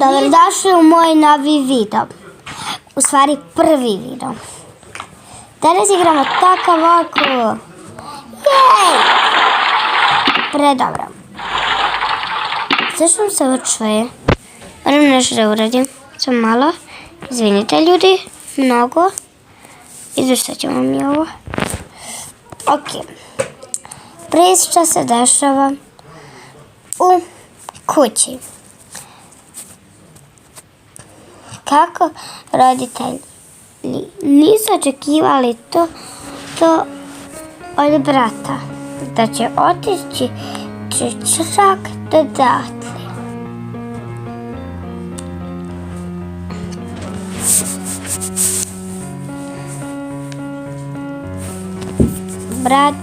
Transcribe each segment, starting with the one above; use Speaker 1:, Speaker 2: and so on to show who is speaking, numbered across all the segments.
Speaker 1: Dobrodošli u moj novi video. U stvari prvi video. Danas igramo takav oko. Jej! Predobro. Zašto se učuje? Moram nešto da uradim. Samo malo. Izvinite ljudi. Mnogo. Izvrstat ćemo mi ovo. Ok. Priča se dešava u kući. Kako roditelji nisu očekivali to od brata, da će otići čak dodatle. Brat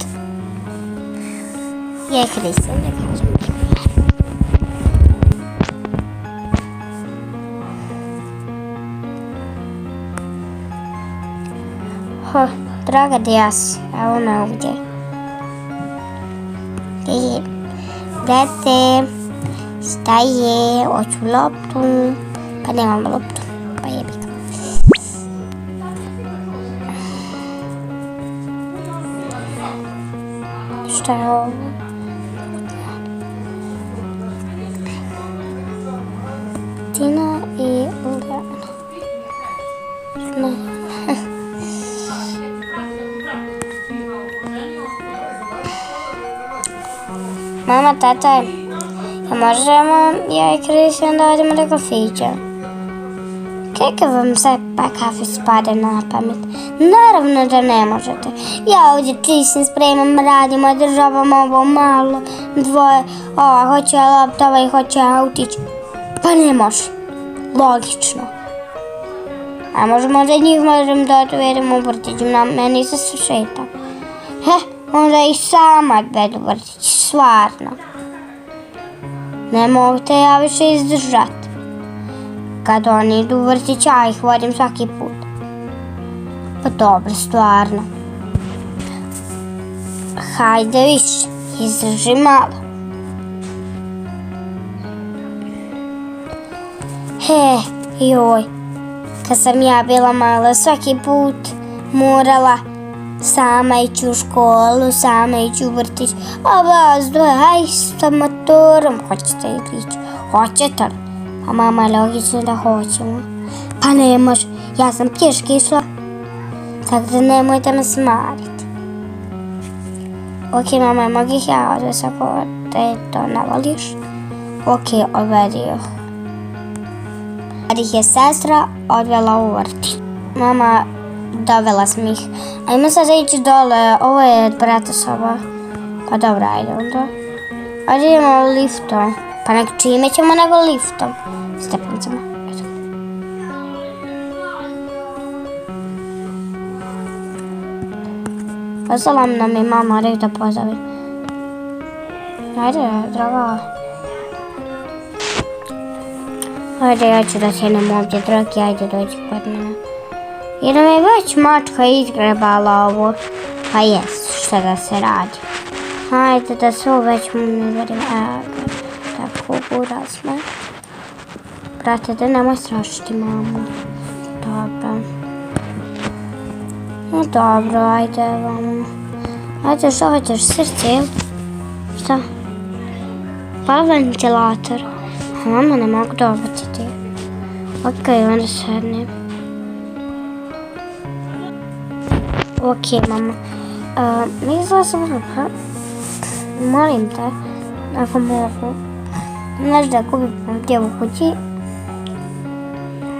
Speaker 1: je hrišćan, da kažem. Draga Dijas, evo me ovdje. Dete, šta je? Hoću loptu. Pa nemam loptu, pa jebi ga. Šta je ovo? Tina i Uljana. Mama, tata, možemo ja i Kristijan da odemo do kafića? Kakav vam sad pa kafe spade na pamet? Naravno da ne možete. Ja ovdje čistim, spremam, radim, održavam ovo malo, dvoje, hoće laptova i hoće autić. Pa ne može. Logično. A možemo da njih da odvedemo u vrtić, na meni se šeta. Onda i sama odvedu u vrtić, stvarno. Ne mogu te ja više izdržati. Kad oni idu u vrtić, ja ih vodim svaki put. Pa dobro, stvarno. Hajde više, izdrži malo. Joj, kad sam ja bila mala, svaki put morala sama ići u školu, sama ići u vrtić, a vas dvoje, sa motorom, hoćete ići? Hoćete li? A mama je logično da hoćemo. Pa ne može, ja sam pješke išla, tako da nemojte me smariti. Ok, mama, mogu ih ja odvesti ako te to ne voliš? Ok, odvedi ih. Kad ih je sestra odvela u vrtić. Mama, dovela sam ih. Ajmo sad ići dole, ovo je od brata soba. Pa dobro, ajde onda. Ajde idemo liftom. Pa čime ćemo nego liftom? Stepenicama. Poslala nam je mama, reći da pozovem. Ajde, draga. Ajde, ja ću da sjednem ovdje, dragi, ajde dođi kod mene. Jer nam je već mačka izgrebala ovo. Pa jes, šta da se radi. Hajde da se ovo već uverim. Tako, buraz me. Brate, da nemoj strašiti mamu. Dobro. No dobro, ajde vam. Ajde, što hoćeš, srce, jel? Šta? Pa ventilator. Mama, ne mogu dobaciti. Ok, onda sednem. Ok, mama. Mislila sam, molim te, ako mogu, znaš da kupim ovdje u kući,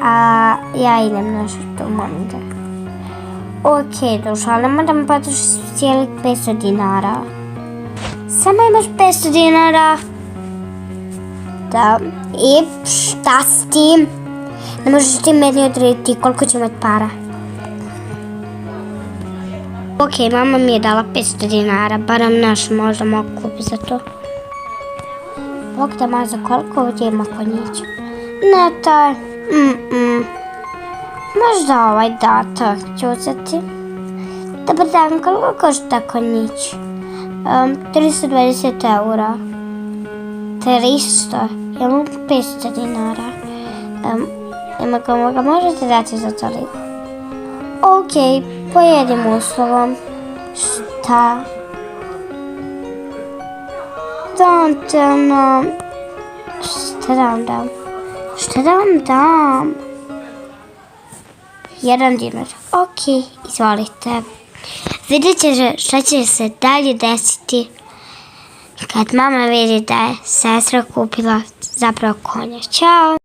Speaker 1: a ja idem nešto, molim te. Ok, duša, ali moram potrošiti cijelih 500 dinara. Samo imaš 500 dinara? Da, i šta s tim? Ne možeš ti meni odrediti koliko ću imati para. Ok, mama mi je dala 500 dinara, barem naš možda mogu kupiti za to. Bog da ma za koliko ovdje ima konjić? Ne taj, možda ovaj da, to ću uzeti. Dobar dan, koliko košta konjić? 320 eura. 300, imam 500 dinara. Ga možete dati za toliko? Ok, po jednim uslovom. Šta? Šta da vam dam? Šta da vam dam? 1 dinar. Ok, izvolite. Vidjet ćete šta će se dalje desiti kad mama vidi da je sestra kupila zapravo konja. Ćao!